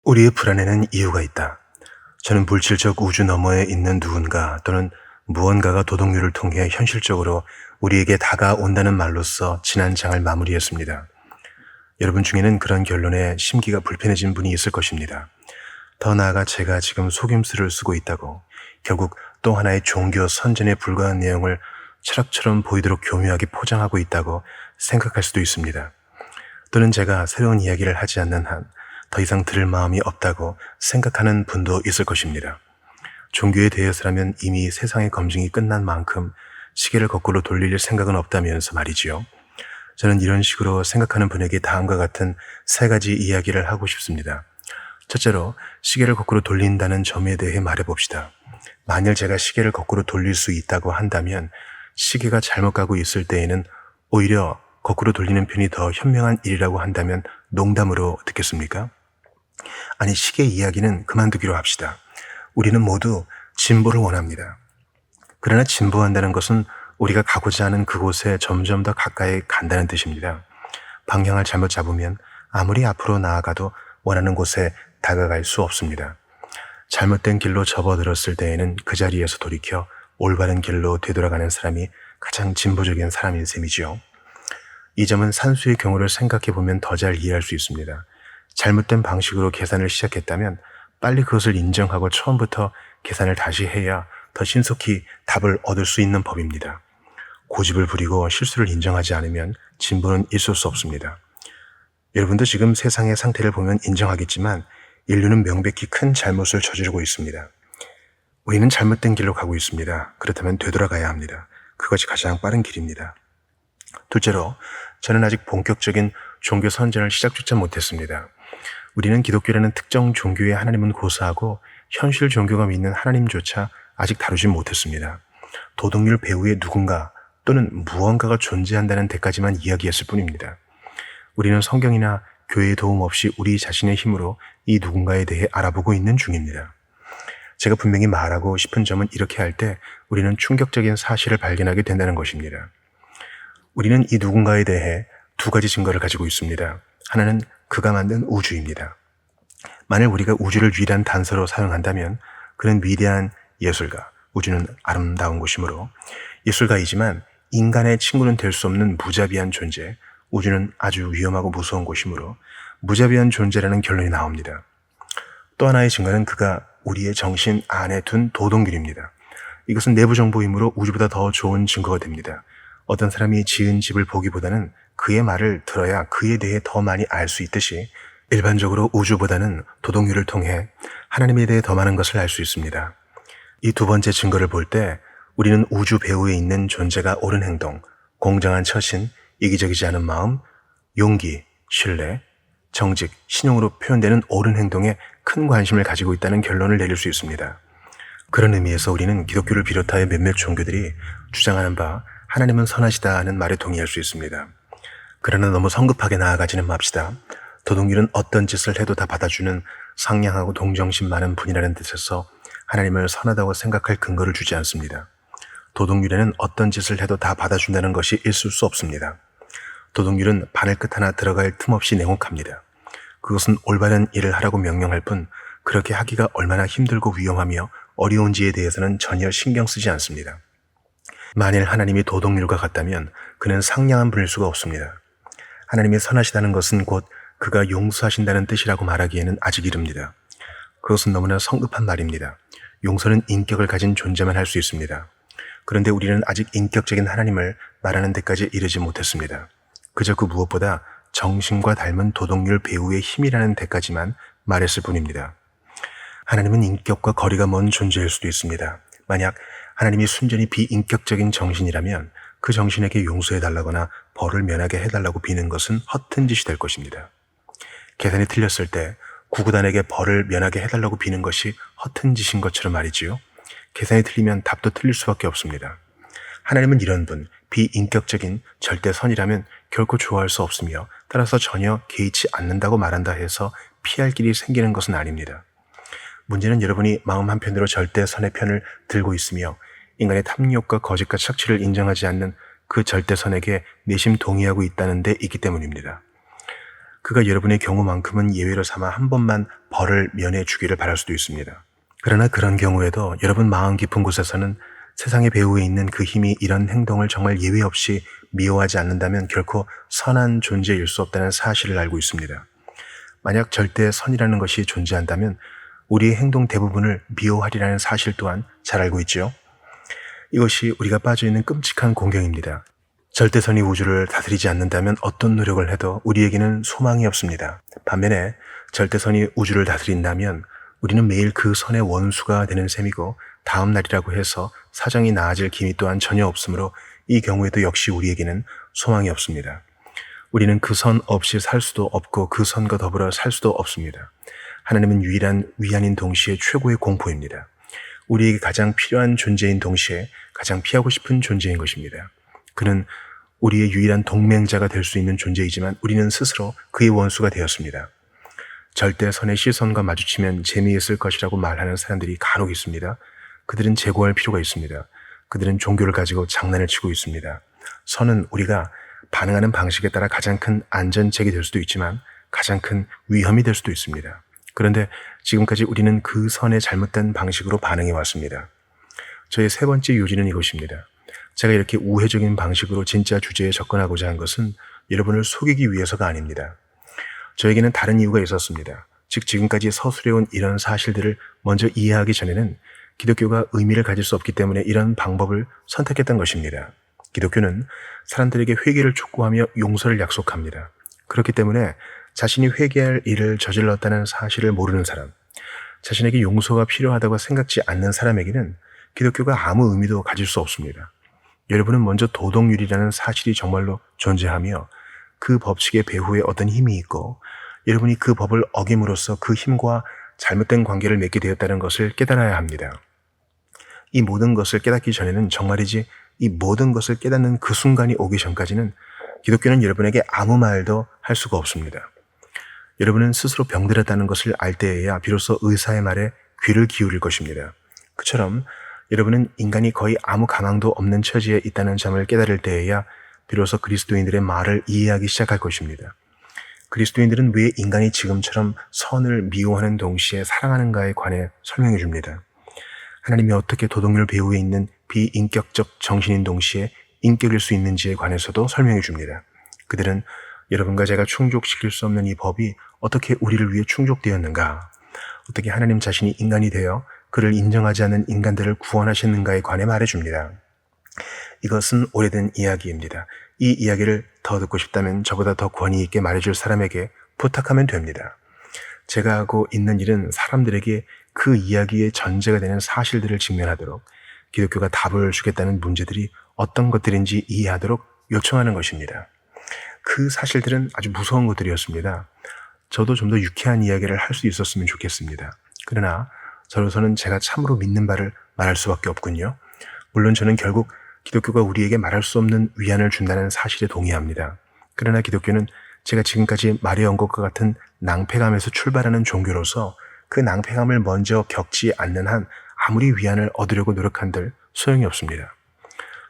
우리의 불안에는 이유가 있다. 저는 물질적 우주 너머에 있는 누군가 또는 무언가가 도덕률을 통해 현실적으로 우리에게 다가온다는 말로써 지난 장을 마무리했습니다. 여러분 중에는 그런 결론에 심기가 불편해진 분이 있을 것입니다. 더 나아가 제가 지금 속임수를 쓰고 있다고, 결국 또 하나의 종교 선전에 불과한 내용을 철학처럼 보이도록 교묘하게 포장하고 있다고 생각할 수도 있습니다. 또는 제가 새로운 이야기를 하지 않는 한 더 이상 들을 마음이 없다고 생각하는 분도 있을 것입니다. 종교에 대해서라면 이미 세상의 검증이 끝난 만큼 시계를 거꾸로 돌릴 생각은 없다면서 말이지요. 저는 이런 식으로 생각하는 분에게 다음과 같은 세 가지 이야기를 하고 싶습니다. 첫째로, 시계를 거꾸로 돌린다는 점에 대해 말해봅시다. 만일 제가 시계를 거꾸로 돌릴 수 있다고 한다면 시계가 잘못 가고 있을 때에는 오히려 거꾸로 돌리는 편이 더 현명한 일이라고 한다면 농담으로 듣겠습니까? 아니, 시계 이야기는 그만두기로 합시다. 우리는 모두 진보를 원합니다. 그러나 진보한다는 것은 우리가 가고자 하는 그곳에 점점 더 가까이 간다는 뜻입니다. 방향을 잘못 잡으면 아무리 앞으로 나아가도 원하는 곳에 다가갈 수 없습니다. 잘못된 길로 접어들었을 때에는 그 자리에서 돌이켜 올바른 길로 되돌아가는 사람이 가장 진보적인 사람인 셈이지요. 이 점은 산수의 경우를 생각해보면 더 잘 이해할 수 있습니다. 잘못된 방식으로 계산을 시작했다면 빨리 그것을 인정하고 처음부터 계산을 다시 해야 더 신속히 답을 얻을 수 있는 법입니다. 고집을 부리고 실수를 인정하지 않으면 진보는 있을 수 없습니다. 여러분도 지금 세상의 상태를 보면 인정하겠지만 인류는 명백히 큰 잘못을 저지르고 있습니다. 우리는 잘못된 길로 가고 있습니다. 그렇다면 되돌아가야 합니다. 그것이 가장 빠른 길입니다. 둘째로, 저는 아직 본격적인 종교 선전을 시작조차 못했습니다. 우리는 기독교라는 특정 종교의 하나님은 고사하고 현실 종교가 믿는 하나님조차 아직 다루지 못했습니다. 도덕률 배후에 누군가 또는 무언가가 존재한다는 데까지만 이야기했을 뿐입니다. 우리는 성경이나 교회의 도움 없이 우리 자신의 힘으로 이 누군가에 대해 알아보고 있는 중입니다. 제가 분명히 말하고 싶은 점은 이렇게 할 때 우리는 충격적인 사실을 발견하게 된다는 것입니다. 우리는 이 누군가에 대해 두 가지 증거를 가지고 있습니다. 하나는 그가 만든 우주입니다. 만일 우리가 우주를 유일한 단서로 사용한다면 그는 위대한 예술가, 우주는 아름다운 곳이므로 예술가이지만 인간의 친구는 될 수 없는 무자비한 존재, 우주는 아주 위험하고 무서운 곳이므로 무자비한 존재라는 결론이 나옵니다. 또 하나의 증거는 그가 우리의 정신 안에 둔 도동률입니다. 이것은 내부 정보이므로 우주보다 더 좋은 증거가 됩니다. 어떤 사람이 지은 집을 보기보다는 그의 말을 들어야 그에 대해 더 많이 알 수 있듯이 일반적으로 우주보다는 도덕률을 통해 하나님에 대해 더 많은 것을 알 수 있습니다. 이 두 번째 증거를 볼 때 우리는 우주 배후에 있는 존재가 옳은 행동, 공정한 처신, 이기적이지 않은 마음, 용기, 신뢰, 정직, 신용으로 표현되는 옳은 행동에 큰 관심을 가지고 있다는 결론을 내릴 수 있습니다. 그런 의미에서 우리는 기독교를 비롯하여 몇몇 종교들이 주장하는 바 하나님은 선하시다는 말에 동의할 수 있습니다. 그러나 너무 성급하게 나아가지는 맙시다. 도덕률은 어떤 짓을 해도 다 받아주는 상냥하고 동정심 많은 분이라는 뜻에서 하나님을 선하다고 생각할 근거를 주지 않습니다. 도덕률에는 어떤 짓을 해도 다 받아준다는 것이 있을 수 없습니다. 도덕률은 바늘 끝 하나 들어갈 틈 없이 냉혹합니다. 그것은 올바른 일을 하라고 명령할 뿐 그렇게 하기가 얼마나 힘들고 위험하며 어려운지에 대해서는 전혀 신경 쓰지 않습니다. 만일 하나님이 도덕률과 같다면 그는 상냥한 분일 수가 없습니다. 하나님이 선하시다는 것은 곧 그가 용서하신다는 뜻이라고 말하기에는 아직 이릅니다. 그것은 너무나 성급한 말입니다. 용서는 인격을 가진 존재만 할 수 있습니다. 그런데 우리는 아직 인격적인 하나님을 말하는 데까지 이르지 못했습니다. 그저 그 무엇보다 정신과 닮은 도덕률 배후의 힘이라는 데까지만 말했을 뿐입니다. 하나님은 인격과 거리가 먼 존재일 수도 있습니다. 만약 하나님이 순전히 비인격적인 정신이라면 그 정신에게 용서해달라거나 벌을 면하게 해달라고 비는 것은 허튼 짓이 될 것입니다. 계산이 틀렸을 때 구구단에게 벌을 면하게 해달라고 비는 것이 허튼 짓인 것처럼 말이지요. 계산이 틀리면 답도 틀릴 수밖에 없습니다. 하나님은 이런 분, 비인격적인 절대선이라면 결코 좋아할 수 없으며 따라서 전혀 개의치 않는다고 말한다 해서 피할 길이 생기는 것은 아닙니다. 문제는 여러분이 마음 한편으로 절대선의 편을 들고 있으며 인간의 탐욕과 거짓과 착취를 인정하지 않는 그 절대선에게 내심 동의하고 있다는 데 있기 때문입니다. 그가 여러분의 경우만큼은 예외로 삼아 한 번만 벌을 면해 주기를 바랄 수도 있습니다. 그러나 그런 경우에도 여러분 마음 깊은 곳에서는 세상의 배후에 있는 그 힘이 이런 행동을 정말 예외 없이 미워하지 않는다면 결코 선한 존재일 수 없다는 사실을 알고 있습니다. 만약 절대 선이라는 것이 존재한다면 우리의 행동 대부분을 미워하리라는 사실 또한 잘 알고 있죠. 이것이 우리가 빠져있는 끔찍한 공경입니다. 절대선이 우주를 다스리지 않는다면 어떤 노력을 해도 우리에게는 소망이 없습니다. 반면에 절대선이 우주를 다스린다면 우리는 매일 그 선의 원수가 되는 셈이고 다음 날이라고 해서 사정이 나아질 기미 또한 전혀 없으므로 이 경우에도 역시 우리에게는 소망이 없습니다. 우리는 그 선 없이 살 수도 없고 그 선과 더불어 살 수도 없습니다. 하나님은 유일한 위안인 동시에 최고의 공포입니다. 우리에게 가장 필요한 존재인 동시에 가장 피하고 싶은 존재인 것입니다. 그는 우리의 유일한 동맹자가 될 수 있는 존재이지만 우리는 스스로 그의 원수가 되었습니다. 절대 선의 시선과 마주치면 재미있을 것이라고 말하는 사람들이 간혹 있습니다. 그들은 재고할 필요가 있습니다. 그들은 종교를 가지고 장난을 치고 있습니다. 선은 우리가 반응하는 방식에 따라 가장 큰 안전책이 될 수도 있지만 가장 큰 위험이 될 수도 있습니다. 그런데 지금까지 우리는 그 선의 잘못된 방식으로 반응해 왔습니다. 저의 세 번째 요지는 이것입니다. 제가 이렇게 우회적인 방식으로 진짜 주제에 접근하고자 한 것은 여러분을 속이기 위해서가 아닙니다. 저에게는 다른 이유가 있었습니다. 즉 지금까지 서술해온 이런 사실들을 먼저 이해하기 전에는 기독교가 의미를 가질 수 없기 때문에 이런 방법을 선택했던 것입니다. 기독교는 사람들에게 회개를 촉구하며 용서를 약속합니다. 그렇기 때문에 자신이 회개할 일을 저질렀다는 사실을 모르는 사람, 자신에게 용서가 필요하다고 생각지 않는 사람에게는 기독교가 아무 의미도 가질 수 없습니다. 여러분은 먼저 도덕률이라는 사실이 정말로 존재하며 그 법칙의 배후에 어떤 힘이 있고 여러분이 그 법을 어김으로써 그 힘과 잘못된 관계를 맺게 되었다는 것을 깨달아야 합니다. 이 모든 것을 깨닫기 전에는 정말이지 이 모든 것을 깨닫는 그 순간이 오기 전까지는 기독교는 여러분에게 아무 말도 할 수가 없습니다. 여러분은 스스로 병들었다는 것을 알 때에야 비로소 의사의 말에 귀를 기울일 것입니다. 그처럼 여러분은 인간이 거의 아무 가망도 없는 처지에 있다는 점을 깨달을 때에야 비로소 그리스도인들의 말을 이해하기 시작할 것입니다. 그리스도인들은 왜 인간이 지금처럼 선을 미워하는 동시에 사랑하는가에 관해 설명해 줍니다. 하나님이 어떻게 도덕률 배후에 있는 비인격적 정신인 동시에 인격일 수 있는지에 관해서도 설명해 줍니다. 그들은 여러분과 제가 충족시킬 수 없는 이 법이 어떻게 우리를 위해 충족되었는가, 어떻게 하나님 자신이 인간이 되어 그를 인정하지 않는 인간들을 구원하셨는가에 관해 말해줍니다. 이것은 오래된 이야기입니다. 이 이야기를 더 듣고 싶다면 저보다 더 권위 있게 말해줄 사람에게 부탁하면 됩니다. 제가 하고 있는 일은 사람들에게 그 이야기의 전제가 되는 사실들을 직면하도록 기독교가 답을 주겠다는 문제들이 어떤 것들인지 이해하도록 요청하는 것입니다. 그 사실들은 아주 무서운 것들이었습니다. 저도 좀 더 유쾌한 이야기를 할 수 있었으면 좋겠습니다. 그러나 저로서는 제가 참으로 믿는 바를 말할 수밖에 없군요. 물론 저는 결국 기독교가 우리에게 말할 수 없는 위안을 준다는 사실에 동의합니다. 그러나 기독교는 제가 지금까지 말해온 것과 같은 낭패감에서 출발하는 종교로서 그 낭패감을 먼저 겪지 않는 한 아무리 위안을 얻으려고 노력한들 소용이 없습니다.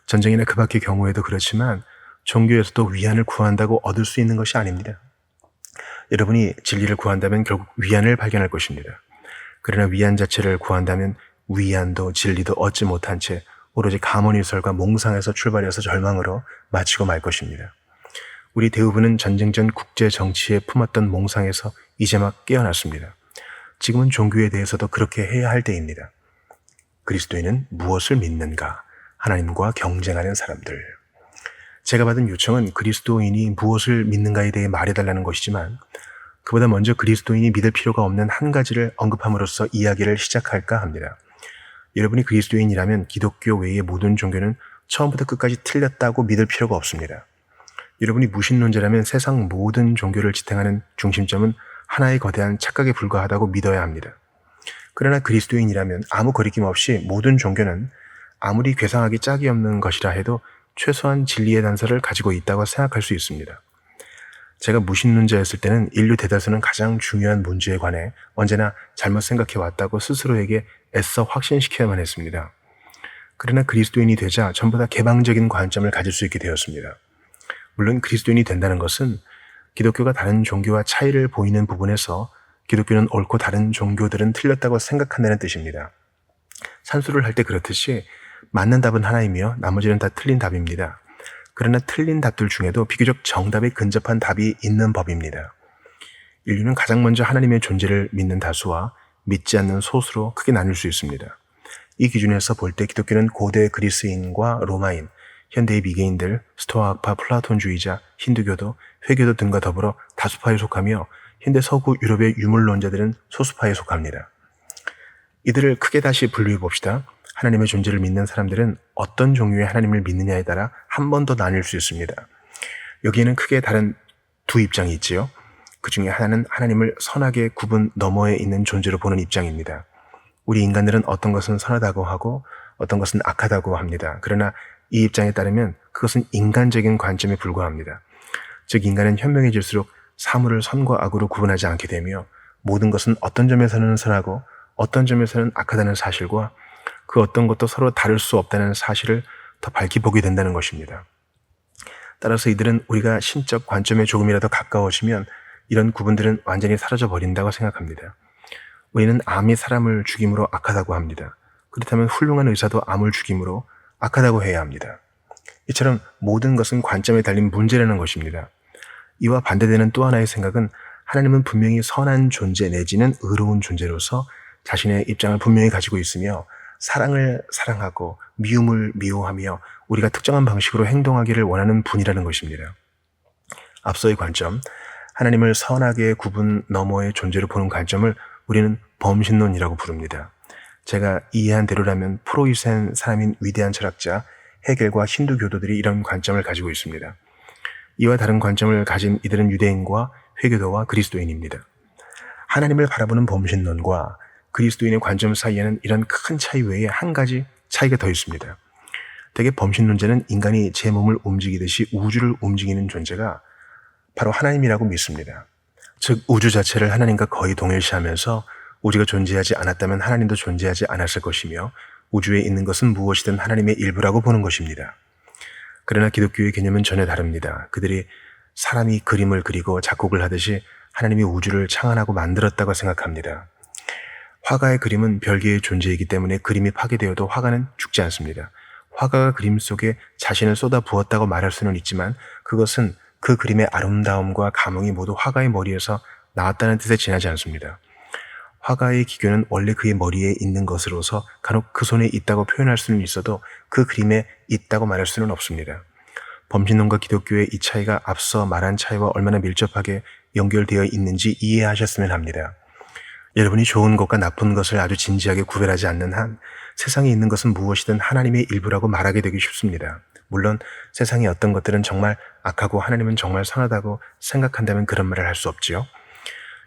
전쟁이나 그 밖의 경우에도 그렇지만 종교에서도 위안을 구한다고 얻을 수 있는 것이 아닙니다. 여러분이 진리를 구한다면 결국 위안을 발견할 것입니다. 그러나 위안 자체를 구한다면 위안도 진리도 얻지 못한 채 오로지 가문이설과 몽상에서 출발해서 절망으로 마치고 말 것입니다. 우리 대부분은 전쟁 전 국제 정치에 품었던 몽상에서 이제 막 깨어났습니다. 지금은 종교에 대해서도 그렇게 해야 할 때입니다. 그리스도인은 무엇을 믿는가? 하나님과 경쟁하는 사람들. 제가 받은 요청은 그리스도인이 무엇을 믿는가에 대해 말해달라는 것이지만 그보다 먼저 그리스도인이 믿을 필요가 없는 한 가지를 언급함으로써 이야기를 시작할까 합니다. 여러분이 그리스도인이라면 기독교 외의 모든 종교는 처음부터 끝까지 틀렸다고 믿을 필요가 없습니다. 여러분이 무신론자라면 세상 모든 종교를 지탱하는 중심점은 하나의 거대한 착각에 불과하다고 믿어야 합니다. 그러나 그리스도인이라면 아무 거리낌 없이 모든 종교는 아무리 괴상하기 짝이 없는 것이라 해도 최소한 진리의 단서를 가지고 있다고 생각할 수 있습니다. 제가 무신론자였을 때는 인류 대다수는 가장 중요한 문제에 관해 언제나 잘못 생각해 왔다고 스스로에게 애써 확신시켜야만 했습니다. 그러나 그리스도인이 되자 전부 다 개방적인 관점을 가질 수 있게 되었습니다. 물론 그리스도인이 된다는 것은 기독교가 다른 종교와 차이를 보이는 부분에서 기독교는 옳고 다른 종교들은 틀렸다고 생각한다는 뜻입니다. 산수를 할 때 그렇듯이 맞는 답은 하나이며 나머지는 다 틀린 답입니다. 그러나 틀린 답들 중에도 비교적 정답에 근접한 답이 있는 법입니다. 인류는 가장 먼저 하나님의 존재를 믿는 다수와 믿지 않는 소수로 크게 나눌 수 있습니다. 이 기준에서 볼 때 기독교는 고대 그리스인과 로마인, 현대의 미개인들, 스토아학파, 플라톤주의자, 힌두교도, 회교도 등과 더불어 다수파에 속하며 현대 서구 유럽의 유물론자들은 소수파에 속합니다. 이들을 크게 다시 분류해 봅시다. 하나님의 존재를 믿는 사람들은 어떤 종류의 하나님을 믿느냐에 따라 한 번 더 나뉠 수 있습니다. 여기에는 크게 다른 두 입장이 있지요. 그 중에 하나는 하나님을 선악의 구분 너머에 있는 존재로 보는 입장입니다. 우리 인간들은 어떤 것은 선하다고 하고 어떤 것은 악하다고 합니다. 그러나 이 입장에 따르면 그것은 인간적인 관점에 불과합니다. 즉 인간은 현명해질수록 사물을 선과 악으로 구분하지 않게 되며 모든 것은 어떤 점에서는 선하고 어떤 점에서는 악하다는 사실과 그 어떤 것도 서로 다를 수 없다는 사실을 더 밝히 보게 된다는 것입니다. 따라서 이들은 우리가 신적 관점에 조금이라도 가까워지면 이런 구분들은 완전히 사라져 버린다고 생각합니다. 우리는 암이 사람을 죽임으로 악하다고 합니다. 그렇다면 훌륭한 의사도 암을 죽임으로 악하다고 해야 합니다. 이처럼 모든 것은 관점에 달린 문제라는 것입니다. 이와 반대되는 또 하나의 생각은 하나님은 분명히 선한 존재 내지는 의로운 존재로서 자신의 입장을 분명히 가지고 있으며 사랑을 사랑하고 미움을 미워하며 우리가 특정한 방식으로 행동하기를 원하는 분이라는 것입니다. 앞서의 관점, 하나님을 선악의 구분 너머의 존재로 보는 관점을 우리는 범신론이라고 부릅니다. 제가 이해한 대로라면 프로이센 사람인 위대한 철학자 헤겔과 힌두 교도들이 이런 관점을 가지고 있습니다. 이와 다른 관점을 가진 이들은 유대인과 회교도와 그리스도인입니다. 하나님을 바라보는 범신론과 그리스도인의 관점 사이에는 이런 큰 차이 외에 한 가지 차이가 더 있습니다. 대개 범신론자는 인간이 제 몸을 움직이듯이 우주를 움직이는 존재가 바로 하나님이라고 믿습니다. 즉 우주 자체를 하나님과 거의 동일시하면서 우주가 존재하지 않았다면 하나님도 존재하지 않았을 것이며 우주에 있는 것은 무엇이든 하나님의 일부라고 보는 것입니다. 그러나 기독교의 개념은 전혀 다릅니다. 그들이 사람이 그림을 그리고 작곡을 하듯이 하나님이 우주를 창안하고 만들었다고 생각합니다. 화가의 그림은 별개의 존재이기 때문에 그림이 파괴되어도 화가는 죽지 않습니다. 화가가 그림 속에 자신을 쏟아 부었다고 말할 수는 있지만 그것은 그 그림의 아름다움과 감흥이 모두 화가의 머리에서 나왔다는 뜻에 지나지 않습니다. 화가의 기교는 원래 그의 머리에 있는 것으로서 간혹 그 손에 있다고 표현할 수는 있어도 그 그림에 있다고 말할 수는 없습니다. 범신론과 기독교의 이 차이가 앞서 말한 차이와 얼마나 밀접하게 연결되어 있는지 이해하셨으면 합니다. 여러분이 좋은 것과 나쁜 것을 아주 진지하게 구별하지 않는 한 세상에 있는 것은 무엇이든 하나님의 일부라고 말하게 되기 쉽습니다. 물론 세상의 어떤 것들은 정말 악하고 하나님은 정말 선하다고 생각한다면 그런 말을 할 수 없지요.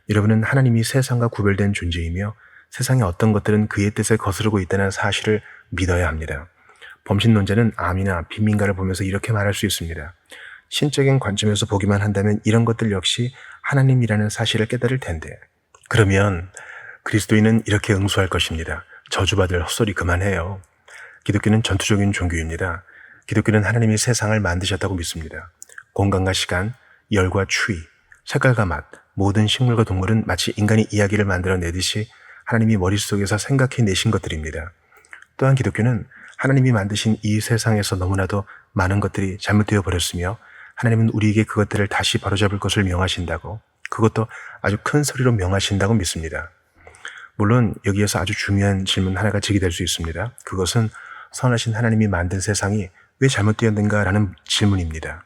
여러분은 하나님이 세상과 구별된 존재이며 세상의 어떤 것들은 그의 뜻에 거스르고 있다는 사실을 믿어야 합니다. 범신론자는 암이나 빈민가를 보면서 이렇게 말할 수 있습니다. 신적인 관점에서 보기만 한다면 이런 것들 역시 하나님이라는 사실을 깨달을 텐데. 그러면 그리스도인은 이렇게 응수할 것입니다. 저주받을 헛소리 그만해요. 기독교는 전투적인 종교입니다. 기독교는 하나님이 세상을 만드셨다고 믿습니다. 공간과 시간, 열과 추위, 색깔과 맛, 모든 식물과 동물은 마치 인간이 이야기를 만들어내듯이 하나님이 머릿속에서 생각해내신 것들입니다. 또한 기독교는 하나님이 만드신 이 세상에서 너무나도 많은 것들이 잘못되어 버렸으며 하나님은 우리에게 그것들을 다시 바로잡을 것을 명하신다고, 그것도 아주 큰 소리로 명하신다고 믿습니다. 물론 여기에서 아주 중요한 질문 하나가 제기될 수 있습니다. 그것은 선하신 하나님이 만든 세상이 왜 잘못되었는가라는 질문입니다.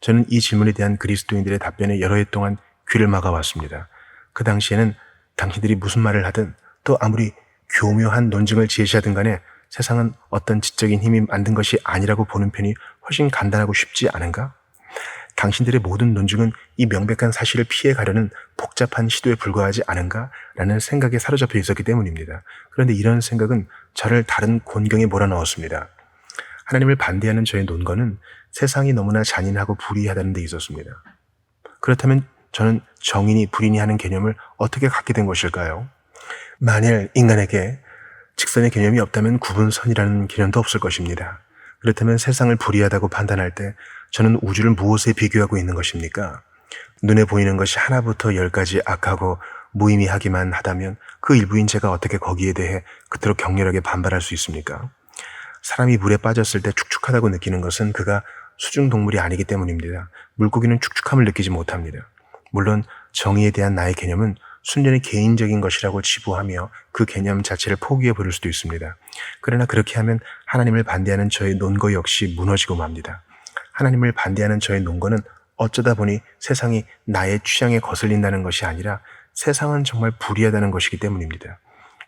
저는 이 질문에 대한 그리스도인들의 답변에 여러 해 동안 귀를 막아왔습니다. 그 당시에는 당신들이 무슨 말을 하든 또 아무리 교묘한 논증을 제시하든 간에 세상은 어떤 지적인 힘이 만든 것이 아니라고 보는 편이 훨씬 간단하고 쉽지 않은가? 당신들의 모든 논증은 이 명백한 사실을 피해가려는 복잡한 시도에 불과하지 않은가? 라는 생각에 사로잡혀 있었기 때문입니다. 그런데 이런 생각은 저를 다른 곤경에 몰아넣었습니다. 하나님을 반대하는 저의 논거는 세상이 너무나 잔인하고 불의하다는 데 있었습니다. 그렇다면 저는 정인이 불인이 하는 개념을 어떻게 갖게 된 것일까요? 만일 인간에게 직선의 개념이 없다면 구분선이라는 개념도 없을 것입니다. 그렇다면 세상을 불의하다고 판단할 때 저는 우주를 무엇에 비교하고 있는 것입니까? 눈에 보이는 것이 하나부터 열까지 악하고 무의미하기만 하다면 그 일부인 제가 어떻게 거기에 대해 그토록 격렬하게 반발할 수 있습니까? 사람이 물에 빠졌을 때 축축하다고 느끼는 것은 그가 수중동물이 아니기 때문입니다. 물고기는 축축함을 느끼지 못합니다. 물론 정의에 대한 나의 개념은 순전히 개인적인 것이라고 치부하며 그 개념 자체를 포기해버릴 수도 있습니다. 그러나 그렇게 하면 하나님을 반대하는 저의 논거 역시 무너지고 맙니다. 하나님을 반대하는 저의 논거는 어쩌다 보니 세상이 나의 취향에 거슬린다는 것이 아니라 세상은 정말 불의하다는 것이기 때문입니다.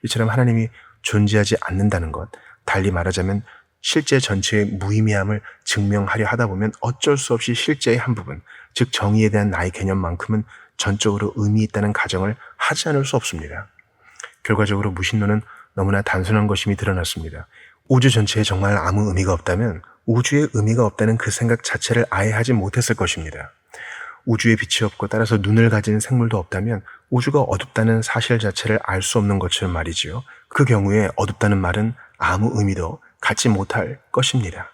이처럼 하나님이 존재하지 않는다는 것, 달리 말하자면 실제 전체의 무의미함을 증명하려 하다 보면 어쩔 수 없이 실제의 한 부분, 즉 정의에 대한 나의 개념만큼은 전적으로 의미 있다는 가정을 하지 않을 수 없습니다. 결과적으로 무신론은 너무나 단순한 것임이 드러났습니다. 우주 전체에 정말 아무 의미가 없다면 우주에 의미가 없다는 그 생각 자체를 아예 하지 못했을 것입니다. 우주에 빛이 없고 따라서 눈을 가진 생물도 없다면 우주가 어둡다는 사실 자체를 알 수 없는 것처럼 말이지요. 그 경우에 어둡다는 말은 아무 의미도 갖지 못할 것입니다.